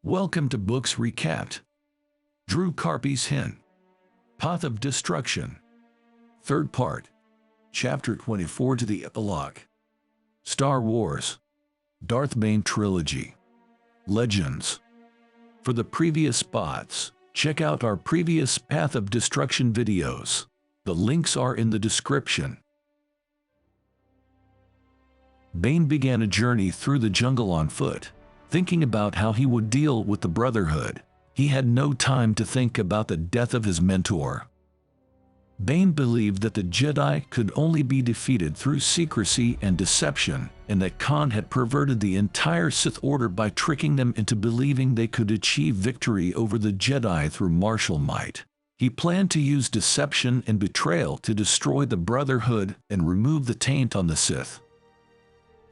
Welcome to Books Recapped. Karpyshyn, Path of Destruction. Third part. Chapter 24 to the Epilogue. Star Wars. Darth Bane Trilogy. Legends. For the previous spots, check out our previous Path of Destruction videos. The links are in the description. Bane began a journey through the jungle on foot, thinking about how he would deal with the Brotherhood. He had no time to think about the death of his mentor. Bane believed that the Jedi could only be defeated through secrecy and deception, and that Khan had perverted the entire Sith Order by tricking them into believing they could achieve victory over the Jedi through martial might. He planned to use deception and betrayal to destroy the Brotherhood and remove the taint on the Sith.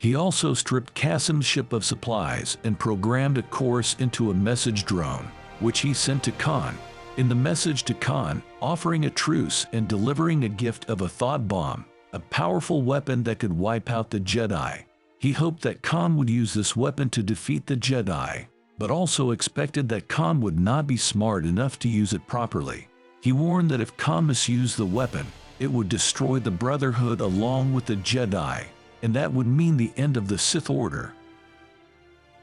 He also stripped Qasim's ship of supplies and programmed a course into a message drone, which he sent to Khan. In the message to Khan, offering a truce and delivering a gift of a thought bomb, a powerful weapon that could wipe out the Jedi. He hoped that Khan would use this weapon to defeat the Jedi, but also expected that Khan would not be smart enough to use it properly. He warned that if Khan misused the weapon, it would destroy the Brotherhood along with the Jedi, and that would mean the end of the Sith Order.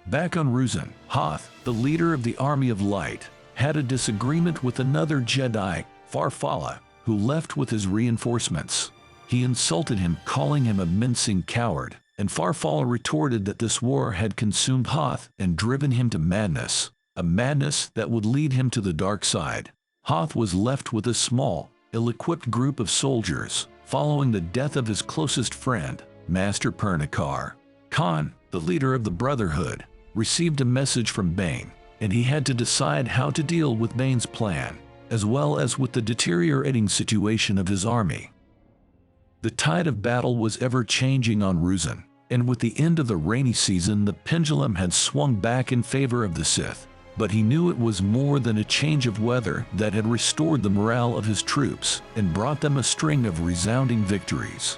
Back on Ruzan, Hoth, the leader of the Army of Light, had a disagreement with another Jedi, Farfalla, who left with his reinforcements. He insulted him, calling him a mincing coward, and Farfalla retorted that this war had consumed Hoth and driven him to madness, a madness that would lead him to the dark side. Hoth was left with a small, ill-equipped group of soldiers, following the death of his closest friend, Master Pernikar. Khan, the leader of the Brotherhood, received a message from Bane, and he had to decide how to deal with Bane's plan, as well as with the deteriorating situation of his army. The tide of battle was ever-changing on Ruzan, and with the end of the rainy season the pendulum had swung back in favor of the Sith, but he knew it was more than a change of weather that had restored the morale of his troops and brought them a string of resounding victories.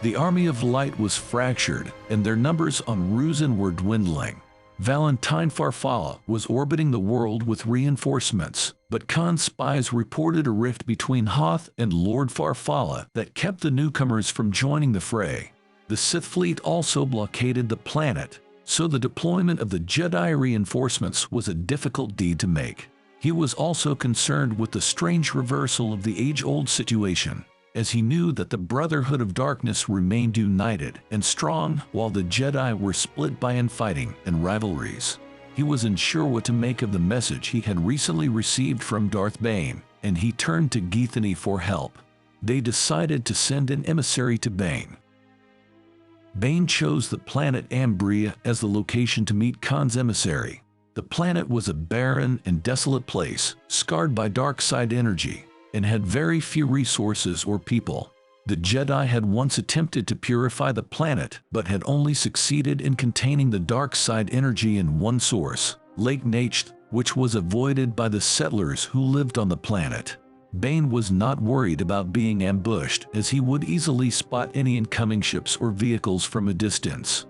The Army of Light was fractured, and their numbers on Ruzan were dwindling. Valentine Farfalla was orbiting the world with reinforcements, but Khan's spies reported a rift between Hoth and Lord Farfalla that kept the newcomers from joining the fray. The Sith fleet also blockaded the planet, so the deployment of the Jedi reinforcements was a difficult deed to make. He was also concerned with the strange reversal of the age-old situation, as he knew that the Brotherhood of Darkness remained united and strong while the Jedi were split by infighting and rivalries. He was unsure what to make of the message he had recently received from Darth Bane, and he turned to Pt.3 for help. They decided to send an emissary to Bane. Bane chose the planet Ambria as the location to meet Khan's emissary. The planet was a barren and desolate place, scarred by dark side energy, and had very few resources or people. The Jedi had once attempted to purify the planet, but had only succeeded in containing the dark side energy in one source, Lake Nacht, which was avoided by the settlers who lived on the planet. Bane was not worried about being ambushed, as he would easily spot any incoming ships or vehicles from a distance.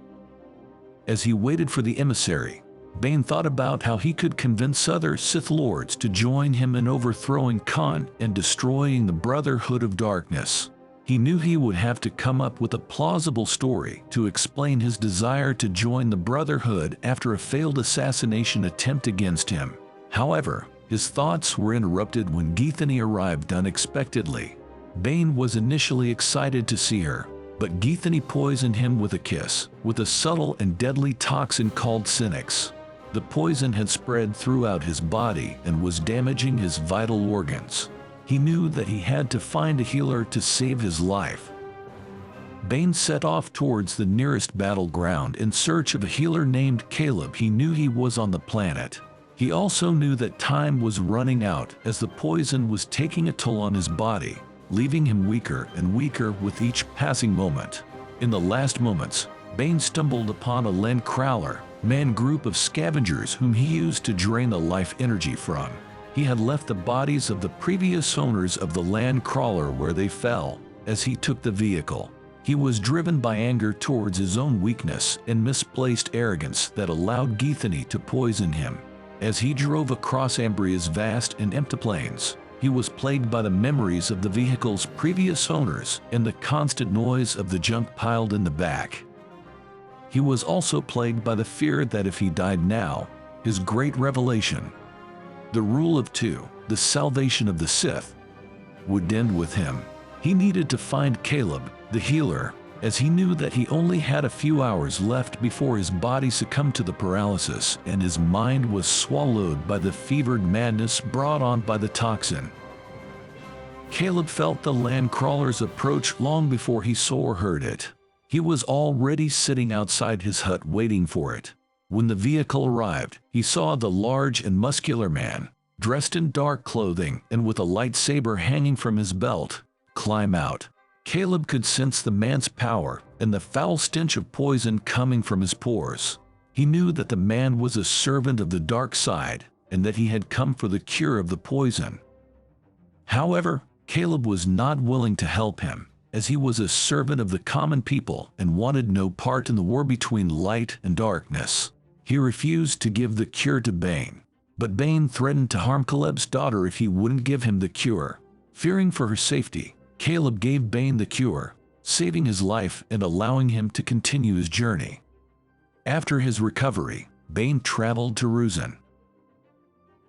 As he waited for the emissary, Bane thought about how he could convince other Sith Lords to join him in overthrowing Khan and destroying the Brotherhood of Darkness. He knew he would have to come up with a plausible story to explain his desire to join the Brotherhood after a failed assassination attempt against him. However, his thoughts were interrupted when Pt.3 arrived unexpectedly. Bane was initially excited to see her, but Pt.3 poisoned him with a kiss, with a subtle and deadly toxin called Synix. The poison had spread throughout his body and was damaging his vital organs. He knew that he had to find a healer to save his life. Bane set off towards the nearest battleground in search of a healer named Caleb. He knew he was on the planet. He also knew that time was running out as the poison was taking a toll on his body, leaving him weaker and weaker with each passing moment. In the last moments, Bane stumbled upon a land crawler man group of scavengers whom he used to drain the life energy from. He had left the bodies of the previous owners of the land crawler where they fell, as he took the vehicle. He was driven by anger towards his own weakness and misplaced arrogance that allowed Pt.3 to poison him. As he drove across Ambria's vast and empty plains, he was plagued by the memories of the vehicle's previous owners and the constant noise of the junk piled in the back. He was also plagued by the fear that if he died now, his great revelation, the rule of two, the salvation of the Sith, would end with him. He needed to find Caleb, the healer, as he knew that he only had a few hours left before his body succumbed to the paralysis and his mind was swallowed by the fevered madness brought on by the toxin. Caleb felt the land crawler's approach long before he saw or heard it. He was already sitting outside his hut waiting for it. When the vehicle arrived, he saw the large and muscular man, dressed in dark clothing and with a lightsaber hanging from his belt, climb out. Caleb could sense the man's power and the foul stench of poison coming from his pores. He knew that the man was a servant of the dark side and that he had come for the cure of the poison. However, Caleb was not willing to help him, as he was a servant of the common people and wanted no part in the war between light and darkness. He refused to give the cure to Bane, but Bane threatened to harm Caleb's daughter if he wouldn't give him the cure. Fearing for her safety, Caleb gave Bane the cure, saving his life and allowing him to continue his journey. After his recovery, Bane traveled to Ruzan.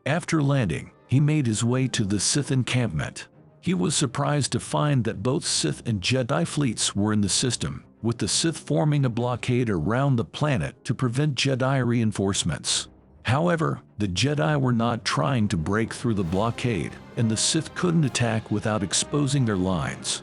After landing, he made his way to the Sith encampment. He was surprised to find that both Sith and Jedi fleets were in the system, with the Sith forming a blockade around the planet to prevent Jedi reinforcements. However, the Jedi were not trying to break through the blockade, and the Sith couldn't attack without exposing their lines.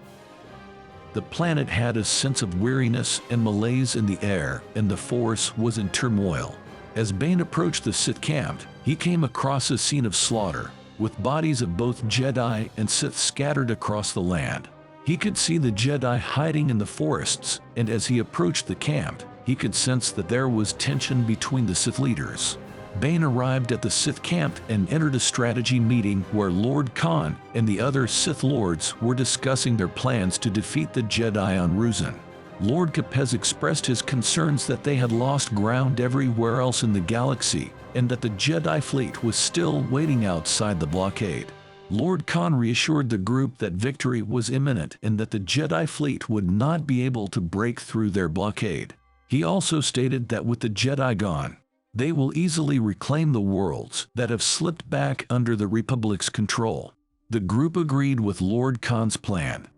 The planet had a sense of weariness and malaise in the air, and the Force was in turmoil. As Bane approached the Sith camp, he came across a scene of slaughter, with bodies of both Jedi and Sith scattered across the land. He could see the Jedi hiding in the forests, and as he approached the camp, he could sense that there was tension between the Sith leaders. Bane arrived at the Sith camp and entered a strategy meeting where Lord Khan and the other Sith lords were discussing their plans to defeat the Jedi on Ruzan. Lord Capez expressed his concerns that they had lost ground everywhere else in the galaxy and that the Jedi fleet was still waiting outside the blockade. Lord Khan reassured the group that victory was imminent and that the Jedi fleet would not be able to break through their blockade. He also stated that with the Jedi gone, they will easily reclaim the worlds that have slipped back under the Republic's control. The group agreed with Lord Khan's plan.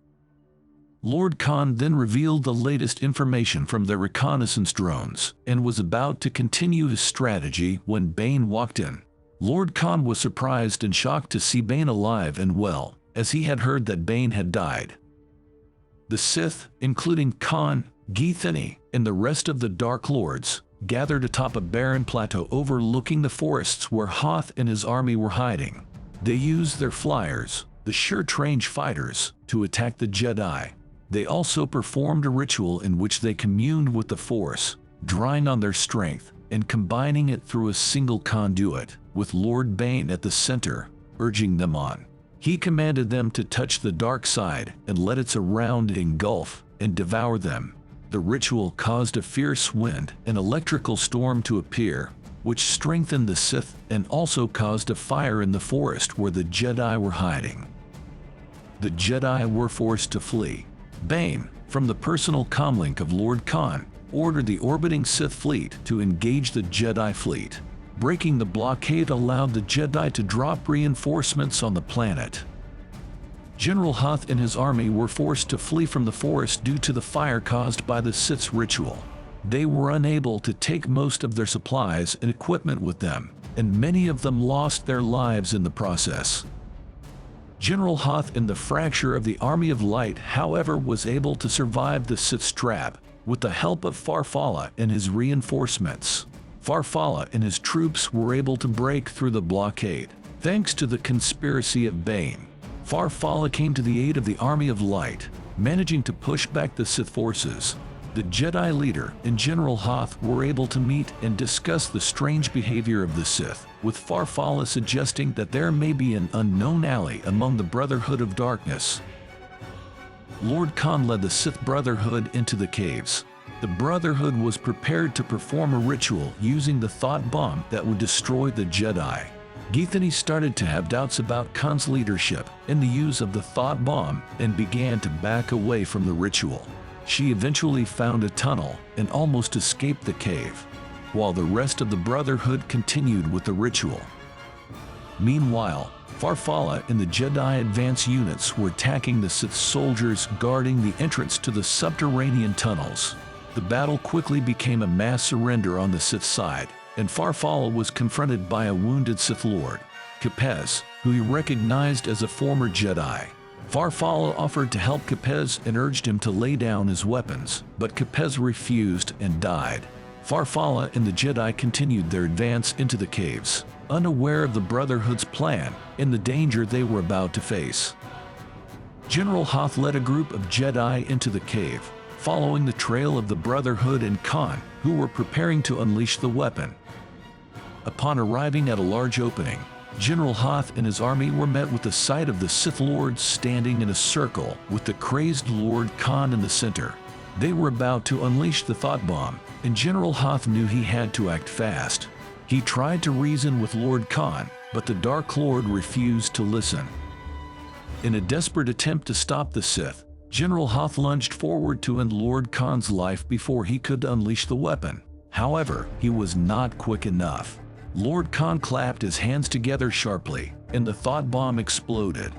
Lord Khan then revealed the latest information from their reconnaissance drones and was about to continue his strategy when Bane walked in. Lord Khan was surprised and shocked to see Bane alive and well, as he had heard that Bane had died. The Sith, including Khan, Pt.3, and the rest of the Dark Lords, gathered atop a barren plateau overlooking the forests where Hoth and his army were hiding. They used their flyers, the short-range fighters, to attack the Jedi. They also performed a ritual in which they communed with the Force, drawing on their strength and combining it through a single conduit, with Lord Bane at the center, urging them on. He commanded them to touch the dark side and let its around engulf and devour them. The ritual caused a fierce wind and electrical storm to appear, which strengthened the Sith and also caused a fire in the forest where the Jedi were hiding. The Jedi were forced to flee. Bane, from the personal comlink of Lord Khan, ordered the orbiting Sith fleet to engage the Jedi fleet. Breaking the blockade allowed the Jedi to drop reinforcements on the planet. General Hoth and his army were forced to flee from the forest due to the fire caused by the Sith's ritual. They were unable to take most of their supplies and equipment with them, and many of them lost their lives in the process. General Hoth in the fracture of the Army of Light, however, was able to survive the Sith's trap with the help of Farfalla and his reinforcements. Farfalla and his troops were able to break through the blockade, thanks to the conspiracy of Bane. Farfalla came to the aid of the Army of Light, managing to push back the Sith forces. The Jedi leader and General Hoth were able to meet and discuss the strange behavior of the Sith, with Farfalla suggesting that there may be an unknown ally among the Brotherhood of Darkness. Lord Khan led the Sith Brotherhood into the caves. The Brotherhood was prepared to perform a ritual using the thought bomb that would destroy the Jedi. Githany started to have doubts about Khan's leadership and the use of the thought bomb and began to back away from the ritual. She eventually found a tunnel and almost escaped the cave, while the rest of the Brotherhood continued with the ritual. Meanwhile, Farfalla and the Jedi advance units were attacking the Sith soldiers guarding the entrance to the subterranean tunnels. The battle quickly became a mass surrender on the Sith side, and Farfalla was confronted by a wounded Sith Lord, Capez, who he recognized as a former Jedi. Farfalla offered to help Capez and urged him to lay down his weapons, but Capez refused and died. Farfalla and the Jedi continued their advance into the caves, unaware of the Brotherhood's plan and the danger they were about to face. General Hoth led a group of Jedi into the cave, following the trail of the Brotherhood and Khan, who were preparing to unleash the weapon. Upon arriving at a large opening, General Hoth and his army were met with the sight of the Sith Lords standing in a circle with the crazed Lord Khan in the center. They were about to unleash the thought bomb, and General Hoth knew he had to act fast. He tried to reason with Lord Khan, but the Dark Lord refused to listen. In a desperate attempt to stop the Sith, General Hoth lunged forward to end Lord Khan's life before he could unleash the weapon. However, he was not quick enough. Lord Khan clapped his hands together sharply, and the thought bomb exploded.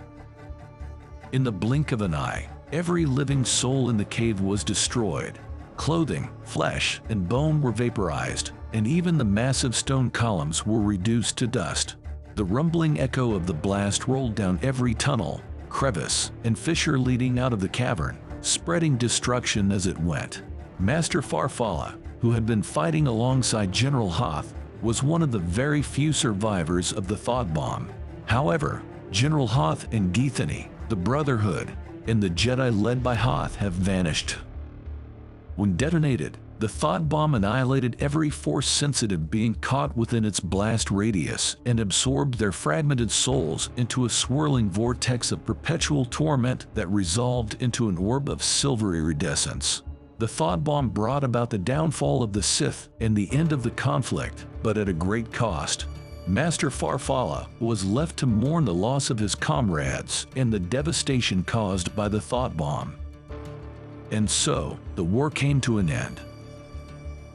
In the blink of an eye, every living soul in the cave was destroyed. Clothing, flesh, and bone were vaporized, and even the massive stone columns were reduced to dust. The rumbling echo of the blast rolled down every tunnel, crevice, and fissure leading out of the cavern, spreading destruction as it went. Master Farfalla, who had been fighting alongside General Hoth, was one of the very few survivors of the thought bomb. However, General Hoth and Githany, the Brotherhood, and the Jedi led by Hoth have vanished. When detonated, the thought bomb annihilated every Force-sensitive being caught within its blast radius and absorbed their fragmented souls into a swirling vortex of perpetual torment that resolved into an orb of silvery iridescence. The thought bomb brought about the downfall of the Sith and the end of the conflict, but at a great cost. Master Farfalla was left to mourn the loss of his comrades and the devastation caused by the thought bomb. And so, the war came to an end.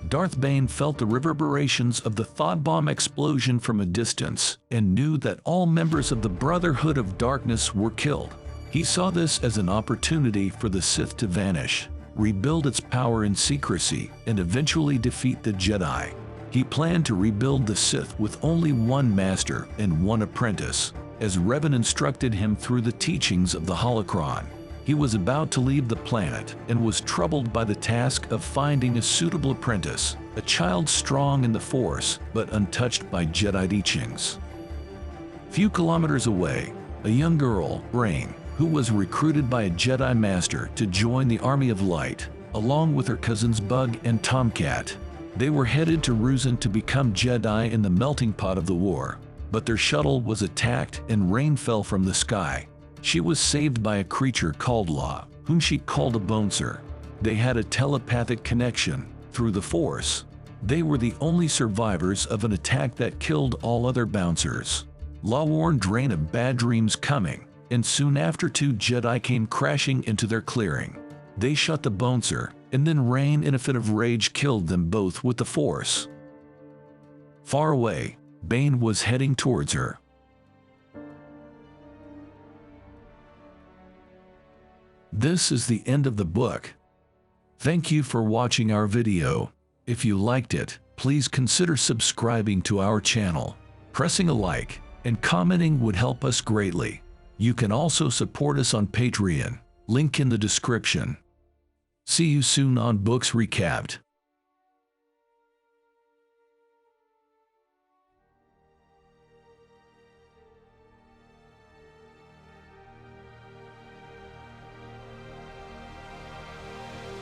Darth Bane felt the reverberations of the thought bomb explosion from a distance and knew that all members of the Brotherhood of Darkness were killed. He saw this as an opportunity for the Sith to vanish, rebuild its power in secrecy, and eventually defeat the Jedi. He planned to rebuild the Sith with only one master and one apprentice, as Revan instructed him through the teachings of the Holocron. He was about to leave the planet and was troubled by the task of finding a suitable apprentice, a child strong in the Force but untouched by Jedi teachings. Few kilometers away, a young girl, Bane, who was recruited by a Jedi Master to join the Army of Light, along with her cousins Bug and Tomcat. They were headed to Ruzan to become Jedi in the melting pot of the war, but their shuttle was attacked and rain fell from the sky. She was saved by a creature called Law, whom she called a bouncer. They had a telepathic connection through the Force. They were the only survivors of an attack that killed all other bouncers. Law warned Rain of bad dreams coming, and soon after 2 Jedi came crashing into their clearing. They shot the bouncer, and then Rain in a fit of rage killed them both with the Force. Far away, Bane was heading towards her. This is the end of the book. Thank you for watching our video. If you liked it, please consider subscribing to our channel. Pressing a like and commenting would help us greatly. You can also support us on Patreon, link in the description. See you soon on Books Recapped.